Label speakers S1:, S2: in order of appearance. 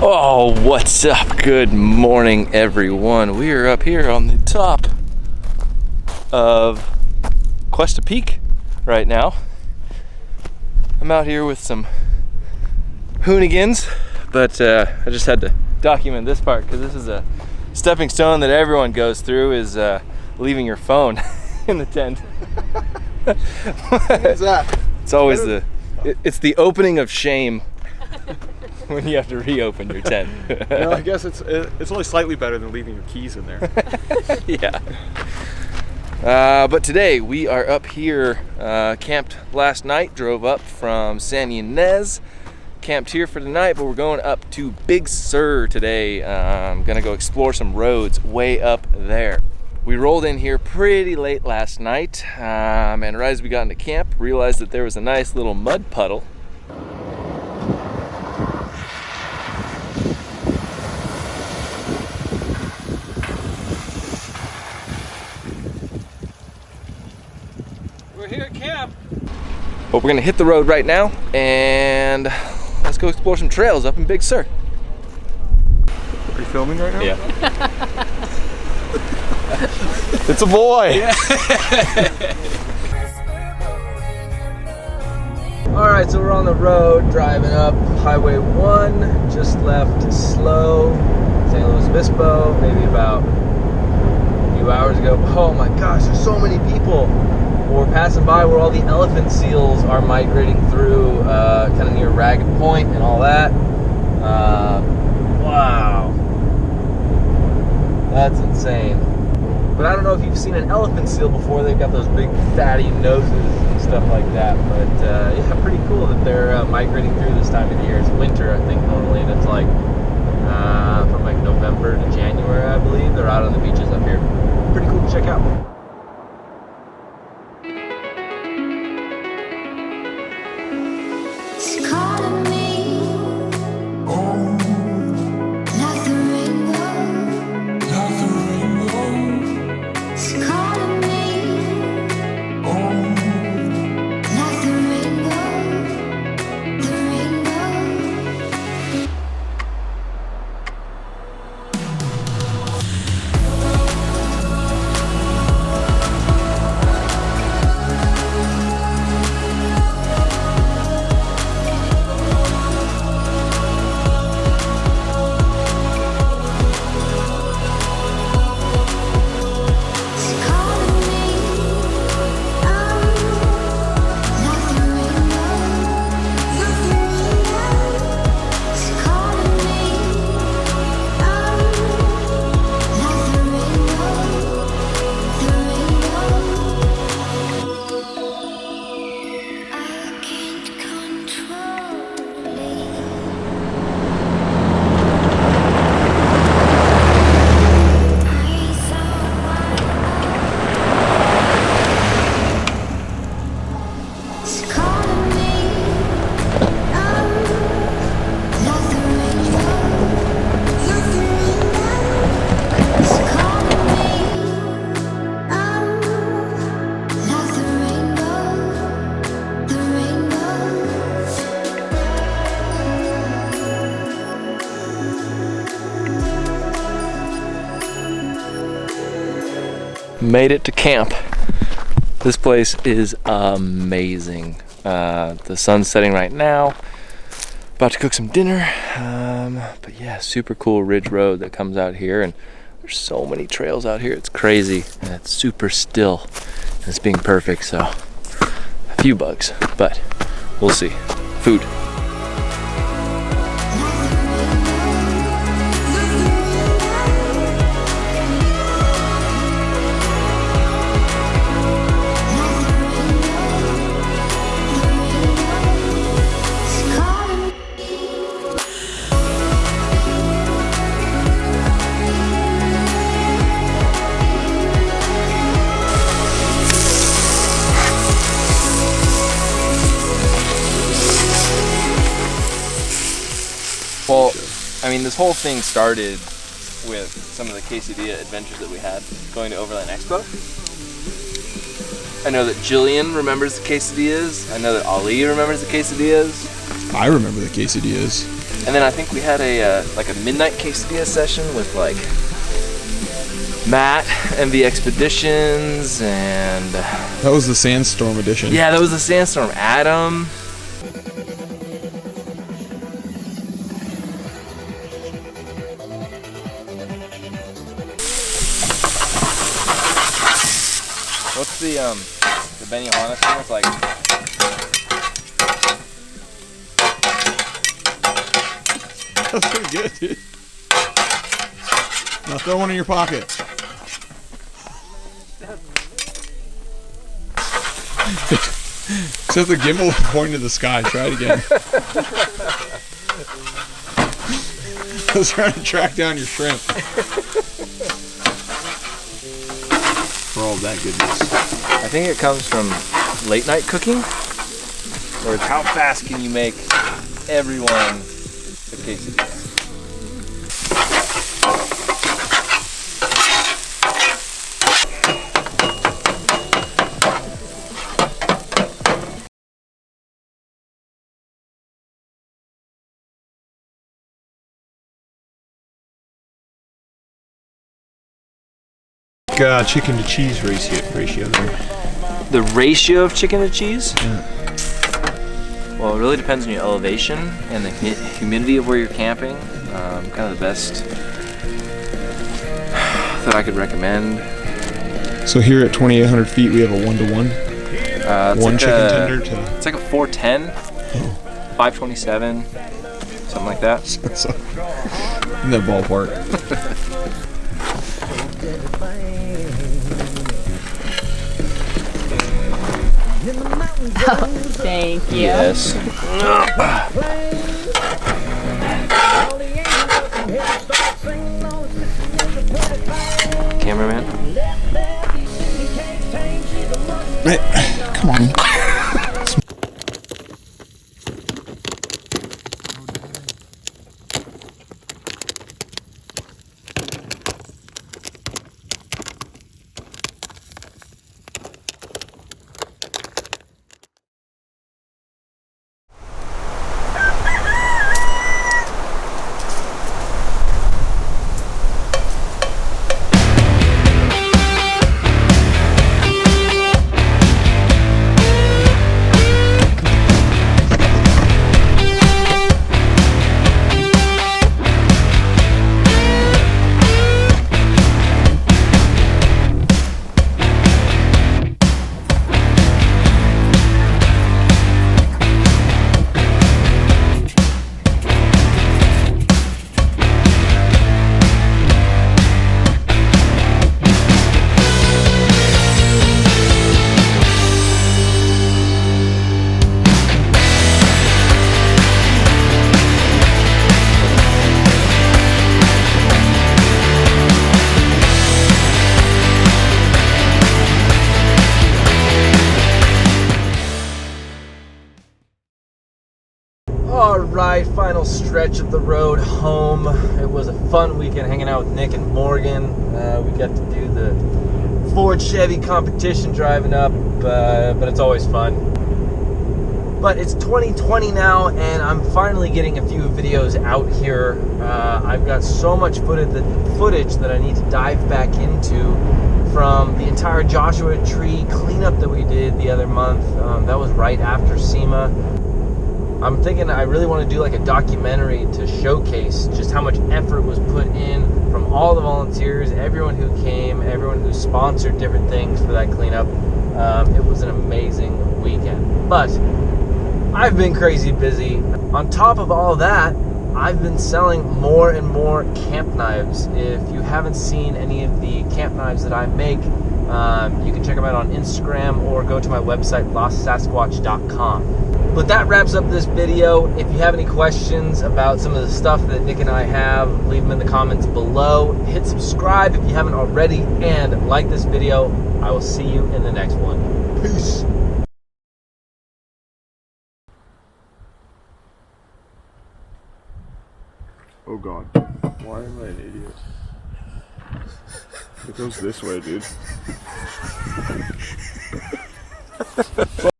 S1: Oh, what's up? Good morning, everyone. We are up here on the top of Cuesta Peak right now. I'm out here with some hoonigans, but I just had to document this part because this is a stepping stone that everyone goes through, is leaving your phone in the tent.
S2: What is that?
S1: It's always it's the opening of shame when you have to reopen your tent.
S2: No, I guess it's only slightly better than leaving your keys in there.
S1: Yeah. But today we are up here, camped last night, drove up from San Ynez, camped here for tonight, but we're going up to Big Sur today. I'm gonna go explore some roads way up there. We rolled in here pretty late last night, and right as we got into camp, realized that there was a nice little mud puddle.
S2: We're here at camp.
S1: But we're gonna hit the road right now, and let's go explore some trails up in Big Sur.
S2: Are you filming right now?
S1: Yeah.
S2: It's a boy.
S1: Yeah. All right, so we're on the road driving up Highway 1. Just left Slow, San Luis Obispo, maybe about a few hours ago. Oh my gosh, there's so many people. We're passing by where all the elephant seals are migrating through, kind of near Ragged Point and all that. Wow, that's insane. But I don't know if you've seen an elephant seal before. They've got those big fatty noses and stuff like that. But yeah, pretty cool that they're migrating through this time of the year. It's winter, I think, normally, and it's like from like November to January, I believe. They're out on the beaches up here. Pretty cool to check out. Made it to camp. This place is amazing. The sun's setting right now. About to cook some dinner. But yeah, super cool ridge road that comes out here, and there's so many trails out here. It's crazy, and it's super still. And it's being perfect, so a few bugs, but we'll see. Food. Well, I mean, this whole thing started with some of the Quesadilla adventures that we had going to Overland Expo. I know that Jillian remembers the quesadillas. I know that Ali remembers the quesadillas.
S3: I remember the quesadillas.
S1: And then I think we had a like a midnight quesadilla session with like Matt and the Expeditions, and
S2: that was the Sandstorm edition.
S1: Yeah, that was the Sandstorm. Adam. What's the Benihana thing? It's like
S2: that's pretty good, dude. Now throw one in your pocket. Except the gimbal is pointing to the sky. Try it again. I was trying to track down your shrimp. For all that goodness.
S1: I think it comes from late night cooking, or it's how fast can you make everyone a quesadilla.
S2: Chicken to cheese ratio there.
S1: The ratio of chicken to cheese?
S2: Yeah.
S1: Well, it really depends on your elevation and the humidity of where you're camping. Kind of the best that I could recommend.
S2: So here at 2,800 feet, we have a 1-to-1. One
S1: like
S2: chicken tender to.
S1: It's like a 410, 527, something like that.
S2: So, in that ballpark.
S3: Oh, thank you.
S1: Yes. Cameraman.
S2: Hey, come on.
S1: Alright, final stretch of the road home. It was a fun weekend hanging out with Nick and Morgan. We got to do the Ford Chevy competition driving up, but it's always fun. But it's 2020 now, and I'm finally getting a few videos out here. I've got so much footage that I need to dive back into from the entire Joshua Tree cleanup that we did the other month. That was right after SEMA. I'm thinking I really want to do like a documentary to showcase just how much effort was put in from all the volunteers, everyone who came, everyone who sponsored different things for that cleanup. It was an amazing weekend. But I've been crazy busy. On top of all that, I've been selling more and more camp knives. If you haven't seen any of the camp knives that I make, you can check them out on Instagram or go to my website, lostsasquatch.com. But that wraps up this video. If you have any questions about some of the stuff that Nick and I have, leave them in the comments below. Hit subscribe if you haven't already, and like this video. I will see you in the next one. Peace.
S2: Oh God. Why am I an idiot? It goes this way, dude.